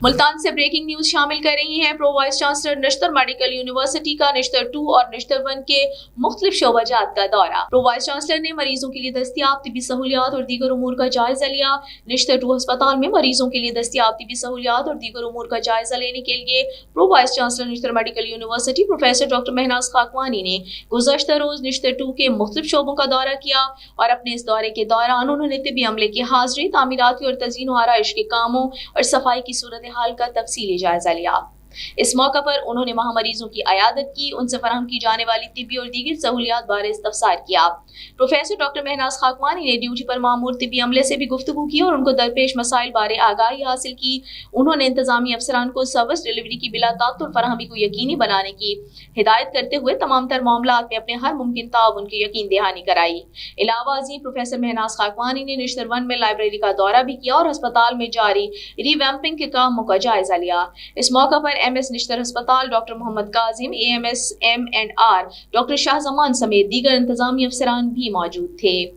मुल्तान से breaking news शामिल कर रही हैं। Pro vice chancellor Nishtar medical university का निश्तर 2 और निश्तर 1 के मुख्तलिफ शोबाजात का दौरा। प्रो वाइस चांसलर ने मरीजों के लिए दस्तियाब तिबी सहूलियात और दीगर उमूर का जायजा लिया। निश्तर 2 अस्पताल में मरीजों के लिए दस्तियाब तिबी सहूलियात और दीगर उमूर का जायजा लेने के लिए pro vice chancellor Nishtar medical university professor doctor Mahnaz Khakwani ने गुज़श्ता रोज निश्तर 2 के मुख्तलिफ शोबों का दौरा किया और अपने इस दौरे के दौरान उन्होंने तिबी अमले की हाजिरी, तामीराती और तज़ीन व आराइश के कामों और सफाई की सूरत हाल का तफसीली जायजा लिया। इस मौका पर उन्होंने वहां मरीजों की अयादत की, उनसे फराहम की जाने वाली तिबी और दीगर सहूलियात बारे इस्तफसार किया। प्रोफेसर डॉक्टर महनाज खाकवानी ने ड्यूटी पर मामूर तिबी अमले से भी गुफ्तगू की और उनको दरपेश मसाइल बारे आगाही हासिल की। उन्होंने इंतजामी अफसरान को सर्विस डिलीवरी की बिला ताख़ुर फराहमी को यकीनी बनाने की हिदायत करते हुए तमाम तर मामलात में अपने हर मुमकिन ताउन की यकीन दहानी कराई। इलावा अज़ीम प्रोफेसर महनाज खाकवानी ने निश्तर 1 में लाइब्रेरी का दौरा भी किया और अस्पताल में जारी रिवैम्पिंग के कामों का जायजा लिया। इस मौका पर MS निश्तर अस्पताल doctor Mohammad Kazim, AMS M&R doctor Shah Zaman समेत दीगर इंतजामी अफसरान भी मौजूद थे।